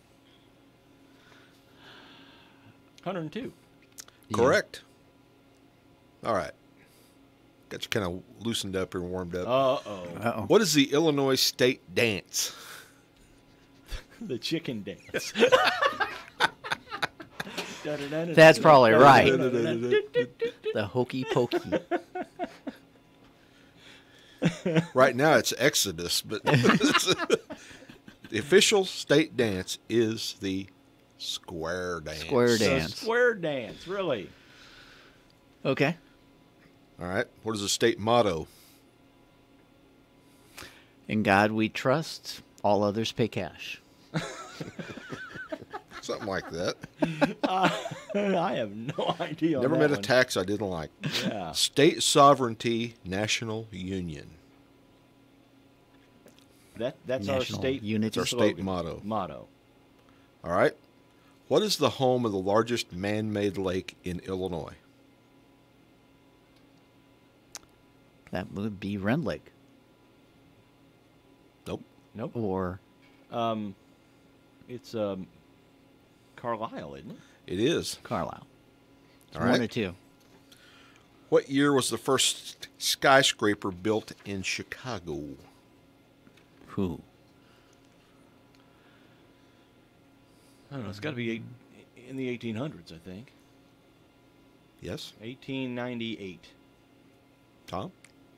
102. Correct. All right. Got you kind of loosened up and warmed up. Uh-oh. What is the Illinois state dance? The chicken dance. That's probably right. The hokey pokey. Right now it's Exodus, but the official state dance is the square dance. Square The dance. square dance, really. Okay. All right. What is the state motto? In God we trust. All others pay cash. Something like that. I have no idea. Never on met that a one. tax I didn't like. Yeah. State sovereignty, national union. That's National our state. unity. It's our state slogan. motto. All right. What is the home of the largest man-made lake in Illinois? That would be Rend Lake. Nope. Or It's Carlisle, isn't it? It is. Carlisle. It's All one right. or two. What year was the first skyscraper built in Chicago? Who? I don't know. It's got to be in the 1800s, I think. Yes. 1898. Tom?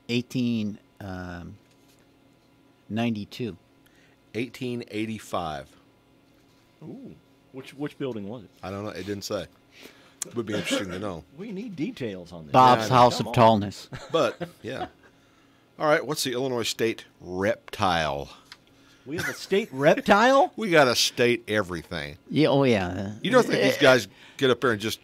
1892. 1885. Ooh. Which building was it? I don't know. It didn't say. Would be interesting to know. We need details on this. Bob's House Come of on. Tallness. But, yeah. All right. What's the Illinois state reptile? We have a state reptile? We got a state everything. Yeah. Oh, yeah. You don't think these guys get up there and just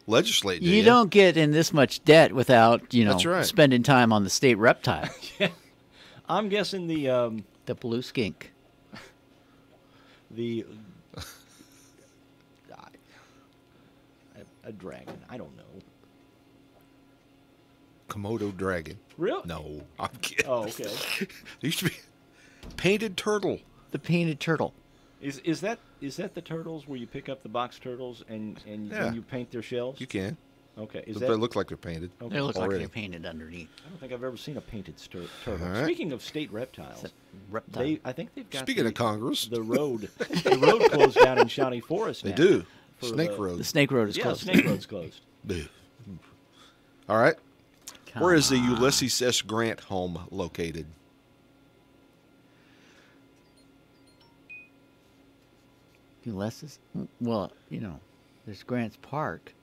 legislate, do you? You don't get in this much debt without, That's right. spending time on the state reptile. I'm guessing the blue skink. The a dragon. I don't know. Komodo dragon. Really? No, I'm kidding. Oh, okay. There used to be painted turtle. The painted turtle. Is that the turtles where you pick up the box turtles and Yeah. you paint their shells? You can. Okay. But they look like they're painted. Okay. They look like already. they're painted underneath. I don't think I've ever seen a painted turtle. All right. Speaking of state reptiles, reptile? I think they've got. Speaking of Congress, the road closed down in Shawnee Forest. They now do. for Snake Road. The Snake Road is Yeah, closed. Snake Road's closed. All right. Come Where is the on. Ulysses S. Grant home located? Ulysses? Well, there's Grant's Park.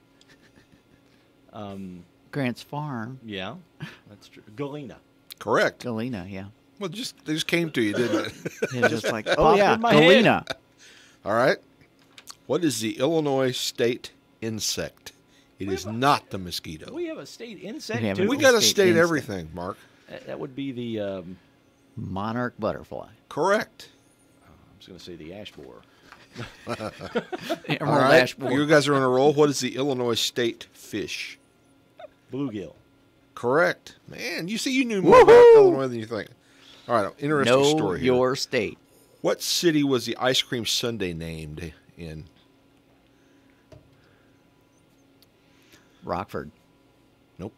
Grant's Farm. Yeah, that's true. Galena. Correct. Galena, yeah. Well, they just came to you, didn't it? It's just like, popped oh yeah, in my head. Galena. All right. What is the Illinois state insect? It is not the mosquito. We have a state insect We have too. We got a state state insect. everything, Mark. That would be the. Monarch butterfly. Correct. I was going to say the ash borer. All right. You guys are on a roll. What is the Illinois state fish? Bluegill. Correct. Man, you see, you knew more about Illinois than you think. All right, interesting Know story here. your state. What city was the ice cream sundae named in? Rockford. Nope.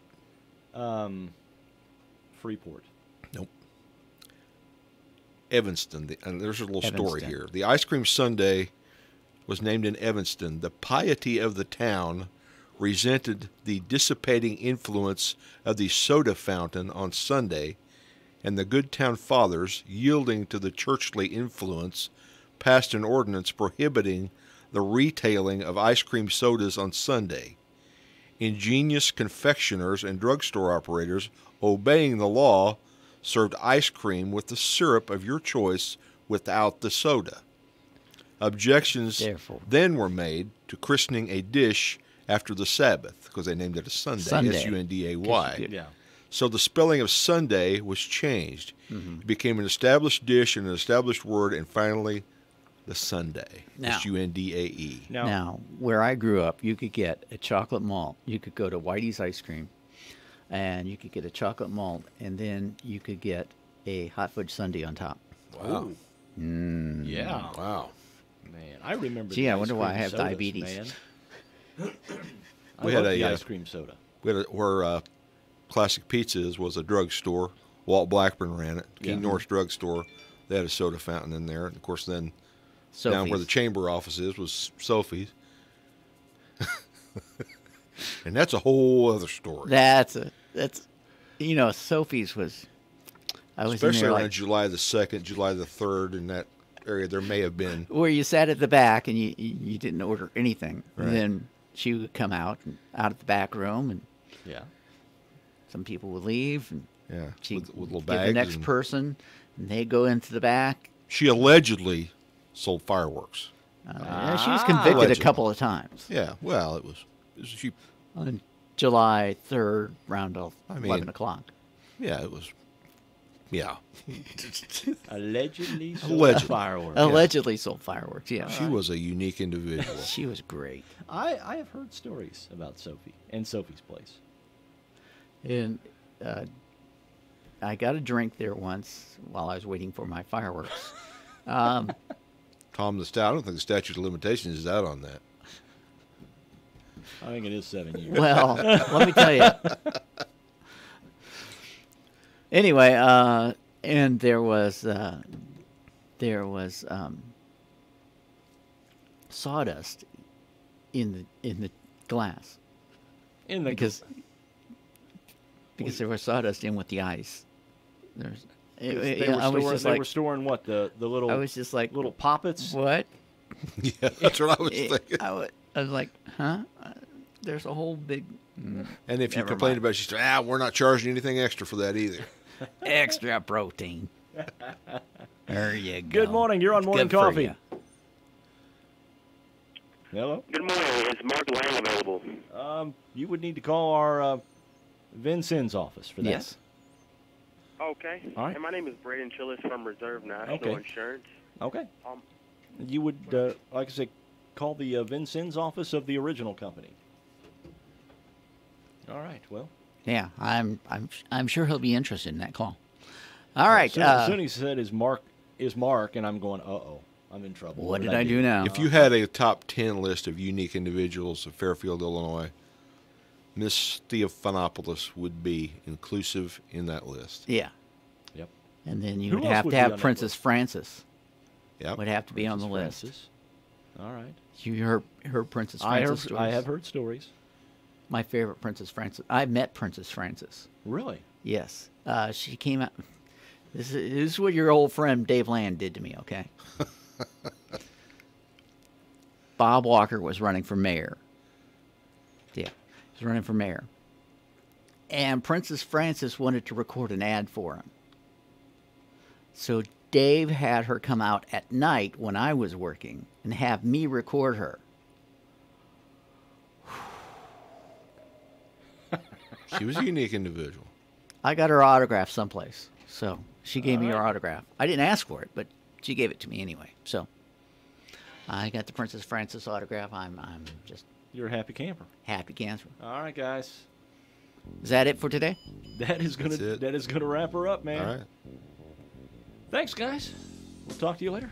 Freeport. Nope. Evanston. And there's a little story Evanston. here. The ice cream sundae was named in Evanston. The piety of the town resented the dissipating influence of the soda fountain on Sunday, and the good town fathers, yielding to the churchly influence, passed an ordinance prohibiting the retailing of ice cream sodas on Sunday. Ingenious confectioners and drugstore operators, obeying the law, served ice cream with the syrup of your choice without the soda. Objections then were made to christening a dish after the Sabbath, because they named it a Sunday, Sunday. S-U-N-D-A-Y. Yeah. So the spelling of Sunday was changed. Mm-hmm. It became an established dish and an established word, and finally, the Sunday, Now- S-U-N-D-A-E. Now, where I grew up, you could get a chocolate malt. You could go to Whitey's Ice Cream, and you could get a chocolate malt, and then you could get a hot fudge sundae on top. Wow. Yeah. Wow. Man, I remember. Gee, the I ice wonder why I cream have sodas, diabetes. Man. We I had love the a ice cream soda. We had where Classic Pizzas was a drugstore. Walt Blackburn ran it. King Yeah. Norris Drugstore. They had a soda fountain in there, and of course, then down where the Sophie's. chamber office is was Sophie's. And that's a whole other story. That's Sophie's was. I was Especially in there around like, July the 2nd, July the 3rd, in that area, there may have been. where you sat at the back and you didn't order anything. Right. And then she would come out of the back room, and Yeah. some people would leave, and Yeah, she'd with little give bags. the next and person, and they go into the back. She allegedly sold fireworks. Yeah, she was convicted Allegedly. a couple of times. Yeah, well, it was she. On July 3rd, around 11 mean, o'clock. Yeah, it was. Yeah. Allegedly sold Allegedly. fireworks. Allegedly sold fireworks, yeah. She was a unique individual. She was great. I have heard stories about Sophie and Sophie's Place. And I got a drink there once while I was waiting for my fireworks. Tom the Stout. I don't think the statute of limitations is out on that. I think it is 7 years. Well, let me tell you. Anyway, and there was sawdust in the glass. Because there was sawdust in with the ice. There's. They were storing what the little. I was just like little poppets. What? Yeah, that's what I was thinking. I was like, huh? There's a whole big. And if you Never complained mind. about it, she said, we're not charging anything extra for that either. Extra protein. There you go. Good morning. You're on Morning Good for Coffee. ya. Hello. Good morning. Is Mark Lang available? You would need to call our Vincennes office for that. Yes. Okay. All right. And my name is Braden Chillis from Reserve National Okay. Insurance. Okay. You would, like I said, call the Vincennes office of the original company. All right. Well. Yeah, I'm sure he'll be interested in that call. All right. As soon as he said is Mark, and I'm going, uh-oh, I'm in trouble. What did I do now? If you had a top 10 list of unique individuals of Fairfield, Illinois, Miss Theophanopoulos would be inclusive in that list. Yeah. Yep. And then you Who would else have would to be have on that Princess list? Francis. Yep. Would have to be on the Princess list. Francis. All right. You heard Princess Francis stories? I have heard stories. My favorite Princess Francis. I met Princess Francis. Really? Yes. She came out. This is what your old friend Dave Land did to me, okay? Bob Walker was running for mayor. Yeah, he was running for mayor. And Princess Francis wanted to record an ad for him. So Dave had her come out at night when I was working and have me record her. She was a unique individual. I got her autograph someplace. So she gave me her autograph. I didn't ask for it, but she gave it to me anyway. So I got the Princess Francis autograph. I'm just... You're a happy camper. Happy camper. All right, guys. Is that it for today? That is gonna wrap her up, man. All right. Thanks, guys. We'll talk to you later.